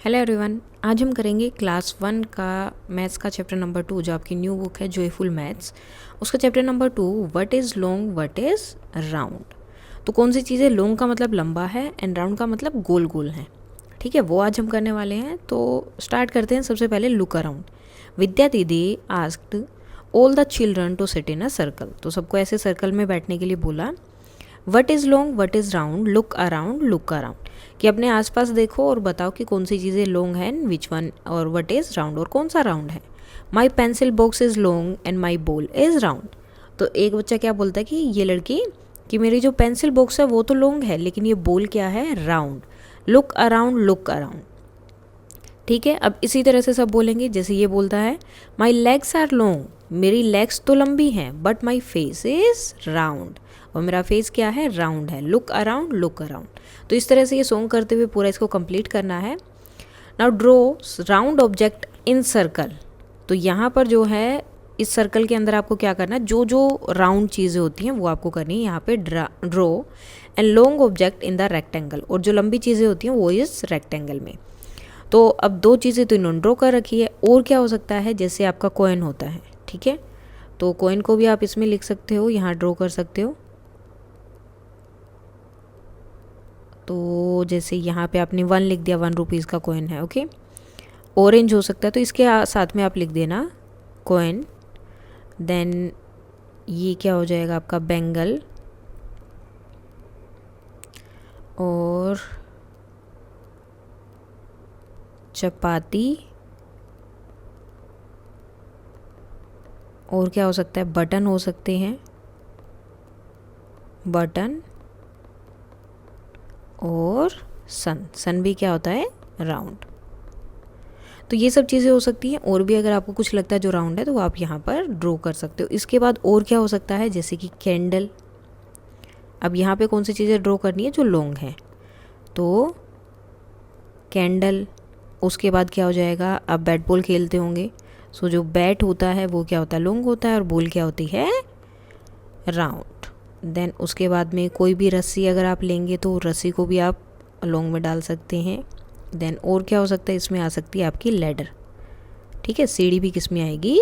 Hello everyone. आज हम करेंगे क्लास 1 का मैथ्स का चैप्टर नंबर 2 जो आपकी न्यू बुक है जॉयफुल मैथ्स। उसका chapter number 2 what is long what is round. तो कौन सी चीज़ें लॉन्ग का मतलब लंबा है एंड राउंड का मतलब गोल गोल है। ठीक है, वो आज हम करने वाले हैं। तो स्टार्ट करते हैं। सबसे पहले लुक अराउंड। विद्या दीदी asked all the children to sit in a circle. तो सबको ऐसे सर्कल में बैठने के लिए बोला। What is long what is round look around कि अपने आसपास देखो और बताओ कि कौन सी चीज़ें लॉन्ग हैं विच वन, और वट इज़ राउंड और कौन सा राउंड है। माई pencil box is long and my ball is round. तो एक बच्चा क्या बोलता है कि ये लड़की कि मेरी जो पेंसिल बॉक्स है वो तो लॉन्ग है लेकिन ये बॉल क्या है, राउंड। Look around. ठीक है, अब इसी तरह से सब बोलेंगे। जैसे ये बोलता है माई लेग्स आर लॉन्ग, मेरी लेग्स तो लंबी हैं but my face is round, और मेरा फेस क्या है, राउंड है। Look around. तो इस तरह से ये सॉन्ग करते हुए पूरा इसको कंप्लीट करना है। Now draw round object in circle. तो यहाँ पर जो है इस सर्कल के अंदर आपको क्या करना है, जो जो राउंड चीज़ें होती हैं वो आपको करनी है। यहाँ पे draw and long object in the rectangle, और जो लंबी चीज़ें होती हैं वो इस रेक्टेंगल में। तो अब दो चीज़ें तो इन्होंने ड्रॉ कर रखी है, और क्या हो सकता है, जैसे आपका कॉइन होता है। ठीक है, तो कॉइन को भी आप इसमें लिख सकते हो, यहाँ ड्रॉ कर सकते हो। तो जैसे यहाँ पे आपने 1 लिख दिया, 1 रुपीज़ का कॉइन है। ओके, ऑरेंज हो सकता है तो इसके साथ में आप लिख देना कॉइन। देन ये क्या हो जाएगा आपका, बैंगल। और चपाती। और क्या हो सकता है, बटन हो सकते हैं, बटन। और सन भी क्या होता है, राउंड। तो ये सब चीज़ें हो सकती हैं, और भी अगर आपको कुछ लगता है जो राउंड है तो आप यहाँ पर ड्रॉ कर सकते हो। इसके बाद और क्या हो सकता है, जैसे कि कैंडल। अब यहाँ पे कौन सी चीज़ें ड्रॉ करनी है जो लॉन्ग है, तो कैंडल। उसके बाद क्या हो जाएगा, अब बैट बॉल खेलते होंगे, सो जो बैट होता है वो क्या होता है, लॉन्ग होता है, और बॉल क्या होती है, राउंड। देन उसके बाद में कोई भी रस्सी अगर आप लेंगे तो रस्सी को भी आप लॉन्ग में डाल सकते हैं। देन और क्या हो सकता है, इसमें आ सकती है आपकी लैडर। ठीक है, सीढ़ी भी किस में आएगी,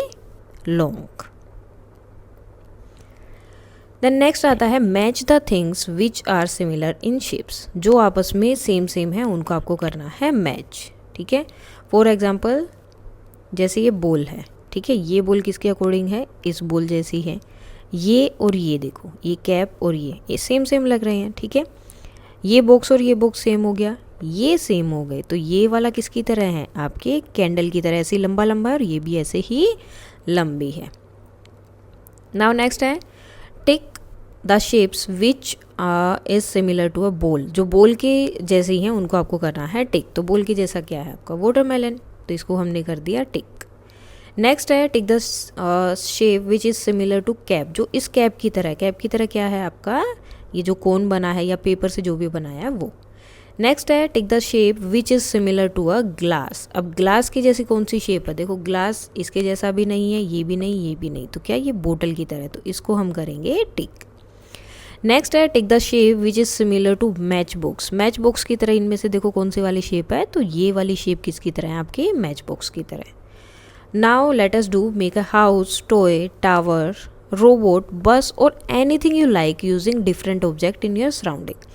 लॉन्ग। देन नेक्स्ट आता है match the things which are similar in shapes. जो आपस में सेम है उनको आपको करना है मैच। ठीक है, फॉर एग्जाम्पल जैसे ये बॉल है। ठीक है, ये बॉल किसके अकॉर्डिंग है, इस बॉल जैसी है। ये और ये देखो, ये कैप और ये सेम लग रहे हैं। ठीक है, ये बॉक्स और ये बॉक्स सेम हो गया, ये सेम हो गए। तो ये वाला किसकी तरह है, आपके कैंडल की तरह, ऐसे लंबा है, और ये भी ऐसे ही लंबी है। नाउ नेक्स्ट है tick the shapes which is similar to a ball. जो बॉल के जैसे ही हैं उनको आपको करना है टिक। तो बॉल की जैसा क्या है आपका, वाटरमेलन, तो इसको हमने कर दिया टिक। नेक्स्ट है tick the shape which is similar to cap. जो इस कैप की तरह क्या है आपका, ये जो कोन बना है या पेपर से जो भी बनाया है वो। नेक्स्ट है tick the shape which is similar to a glass. अब ग्लास की जैसी कौन सी शेप है, देखो ग्लास इसके जैसा भी नहीं है, ये भी नहीं, ये भी नहीं, तो क्या ये बोतल की तरह, तो इसको हम करेंगे टिक। नेक्स्ट है tick the shape which is similar to matchbox. Matchbox की तरह इनमें से देखो कौन सी वाली शेप है, तो ये वाली शेप किसकी तरह है, आपके मैच बॉक्स की तरह। Now let us do make a house, toy, tower, robot, बस और anything you like using different object in your surrounding.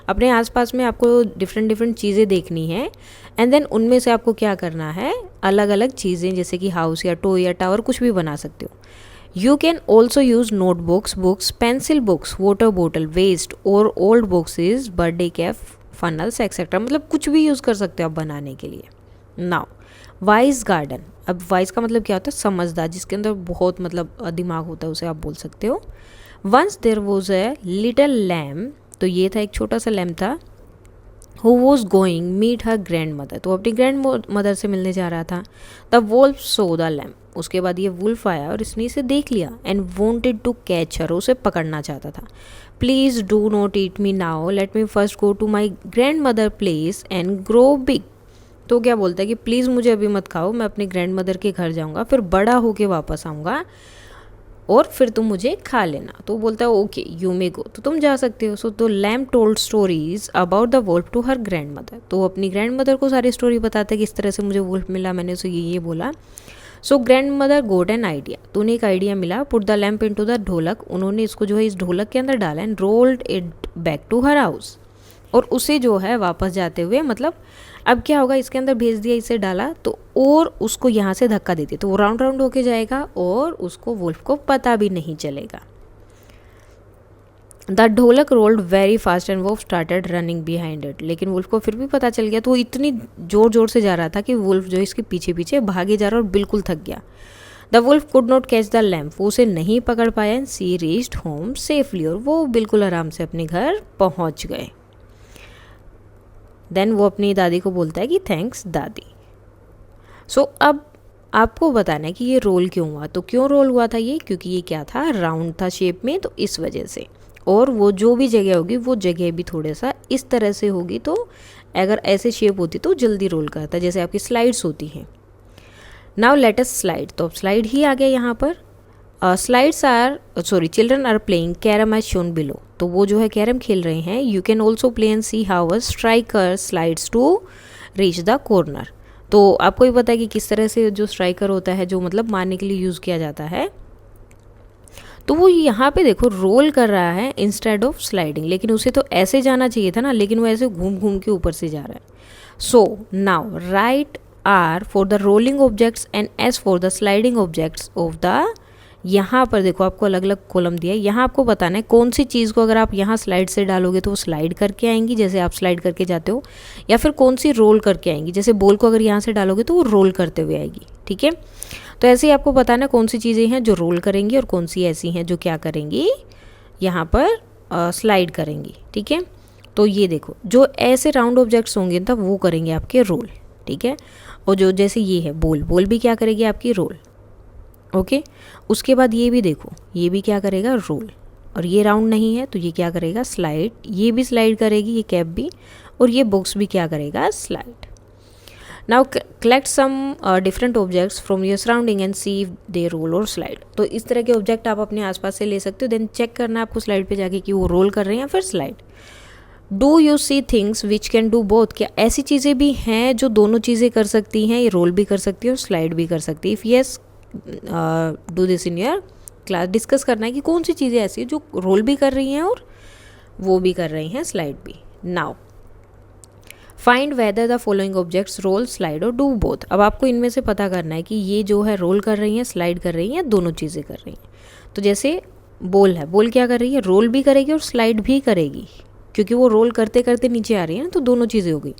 अपने आसपास में आपको डिफरेंट चीज़ें देखनी है, एंड देन उनमें से आपको क्या करना है, अलग अलग चीज़ें, जैसे कि हाउस या टॉय या टावर कुछ भी बना सकते हो। You can also use notebooks, books, pencil books, water bottle, waste और old boxes, birthday cap, funnels etcetera. मतलब कुछ भी यूज़ कर सकते हो आप बनाने के लिए। Now wise garden. अब वाइज का मतलब क्या होता है, समझदार, जिसके अंदर बहुत मतलब दिमाग होता है, उसे आप बोल सकते हो। Once there was a little lamb. तो ये था एक छोटा सा लैम्ब था। Who was going meet her grandmother. तो अपनी ग्रैंड मदर से मिलने जा रहा था। The wolf saw the lamb. उसके बाद ये वुल्फ आया और इसने इसे देख लिया and wanted to catch her. उसे पकड़ना चाहता था। Please do not eat me now, let me first go to my grandmother place and grow big. तो क्या बोलता है कि प्लीज़ मुझे अभी मत खाओ, मैं अपनी ग्रैंड मदर के घर जाऊँगा, फिर बड़ा होके वापस आऊँगा, और फिर तुम मुझे खा लेना। तो बोलता है ओके यू मे गो, तो तुम जा सकते हो। सो तो lamb told stories about the wolf to her grandmother, तो अपनी ग्रैंड मदर को सारी स्टोरी बताते हैं किस तरह से मुझे वुल्फ मिला, मैंने उसे ये बोला। सो grand mother goat an idea, तो उन्हें एक आइडिया मिला। Put the lamp into the ढोलक, उन्होंने इसको जो है इस ढोलक के अंदर डाला and rolled it back to her house, और उसे जो है वापस जाते हुए, मतलब अब क्या होगा, इसके अंदर भेज दिया, इसे डाला तो, और उसको यहाँ से धक्का देती तो वो राउंड राउंड होके जाएगा और उसको वुल्फ को पता भी नहीं चलेगा। The dholak rolled very fast and wolf started running behind it, लेकिन वुल्फ को फिर भी पता चल गया, तो वो इतनी जोर जोर से जा रहा था कि वुल्फ जो इसके पीछे पीछे भागे जा रहा और बिल्कुल थक गया। The wolf could not catch the lamp, वो उसे नहीं पकड़ पाया। And she reached home safely, और वो बिल्कुल आराम से अपने घर पहुंच गए। देन वो अपनी दादी को बोलता है कि थैंक्स दादी। सो अब आपको बताना है कि ये रोल क्यों हुआ, तो क्यों रोल हुआ था ये, क्योंकि ये क्या था, राउंड था शेप में, तो इस वजह से। और वो जो भी जगह होगी वो जगह भी थोड़ा सा इस तरह से होगी, तो अगर ऐसे शेप होती तो जल्दी रोल करता, जैसे आपकी स्लाइड्स होती हैं। नाउ लेट अस स्लाइड, तो अब स्लाइड ही आ गया यहाँ पर। Slides are children are playing carrom as shown below, तो वो जो है कैरम खेल रहे हैं। You can also play and see how a striker slides to reach the corner, तो आपको भी पता है कि किस तरह से जो स्ट्राइकर होता है, जो मतलब मारने के लिए यूज़ किया जाता है, तो वो यहाँ पे देखो रोल कर रहा है इंस्टेड ऑफ स्लाइडिंग, लेकिन उसे तो ऐसे जाना चाहिए था ना, लेकिन वो ऐसे घूम घूम के ऊपर से जा रहा है। So now write R for the rolling objects and S for the sliding objects of the, यहाँ पर देखो आपको अलग अलग कॉलम दिया है। यहाँ आपको बताना है कौन सी चीज़ को अगर आप यहाँ स्लाइड से डालोगे तो वो स्लाइड करके आएंगी, जैसे आप स्लाइड करके जाते हो, या फिर कौन सी रोल करके आएंगी, जैसे बॉल को अगर यहाँ से डालोगे तो वो रोल करते हुए आएगी। ठीक है, तो ऐसे ही आपको बताना कौन सी चीज़ें हैं जो रोल करेंगी और कौन सी ऐसी हैं जो क्या करेंगी, यहाँ पर स्लाइड करेंगी। ठीक है, तो ये देखो जो ऐसे राउंड ऑब्जेक्ट्स होंगे तब वो करेंगे आपके रोल। ठीक है, और जो जैसे ये है बॉल, बॉल भी क्या करेगी आपकी, रोल। ओके, उसके बाद ये भी देखो, ये भी क्या करेगा, रोल, और ये राउंड नहीं है तो ये क्या करेगा, स्लाइड, ये भी स्लाइड करेगी, ये कैप भी, और ये बॉक्स भी क्या करेगा, slide. Now collect some different objects from your surrounding and see if they roll और स्लाइड, तो इस तरह के ऑब्जेक्ट आप अपने आसपास से ले सकते हो। देन चेक करना आपको स्लाइड पे जाके कि वो रोल कर रहे हैं या फिर slide. Do you see things which can do both, क्या ऐसी चीज़ें भी हैं जो दोनों चीज़ें कर सकती हैं, ये रोल भी कर सकती है और स्लाइड भी कर सकती है। If yes do this in your class, discuss करना है कि कौन सी चीज़ें ऐसी है जो रोल भी कर रही हैं और वो भी कर रही हैं स्लाइड भी। Now find whether the following objects roll slide और डू बोथ, अब आपको इनमें से पता करना है कि ये जो है रोल कर रही हैं, स्लाइड कर रही हैं, दोनों चीज़ें कर रही हैं। तो जैसे बॉल है, बॉल क्या कर रही है, रोल भी करेगी और स्लाइड भी करेगी, क्योंकि वो रोल करते करते नीचे आ रही है ना, तो दोनों चीज़ें हो गई।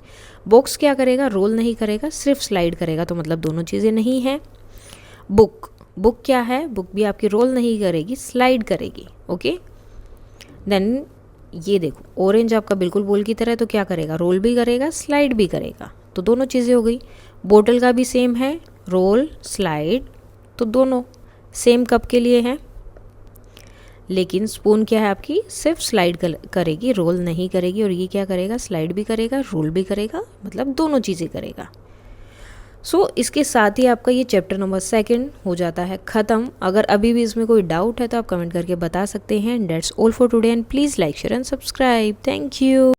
बॉक्स क्या करेगा, रोल नहीं करेगा, सिर्फ स्लाइड करेगा, तो मतलब दोनों चीज़ें नहीं है। बुक, बुक क्या है, बुक भी आपकी रोल नहीं करेगी, स्लाइड करेगी। ओके, देन ये देखो ऑरेंज आपका बिल्कुल बॉल की तरह है, तो क्या करेगा, रोल भी करेगा, स्लाइड भी करेगा, तो दोनों चीज़ें हो गई। बोतल का भी सेम है, रोल स्लाइड, तो दोनों सेम कप के लिए है। लेकिन स्पून क्या है आपकी, सिर्फ स्लाइड करेगी, रोल नहीं करेगी, और ये क्या करेगा, स्लाइड भी करेगा, रोल भी करेगा, मतलब दोनों चीज़ें करेगा। सो इसके साथ ही आपका ये चैप्टर नंबर 2 हो जाता है ख़त्म। अगर अभी भी इसमें कोई डाउट है तो आप कमेंट करके बता सकते हैं। That's all for today and please like share and subscribe. Thank you.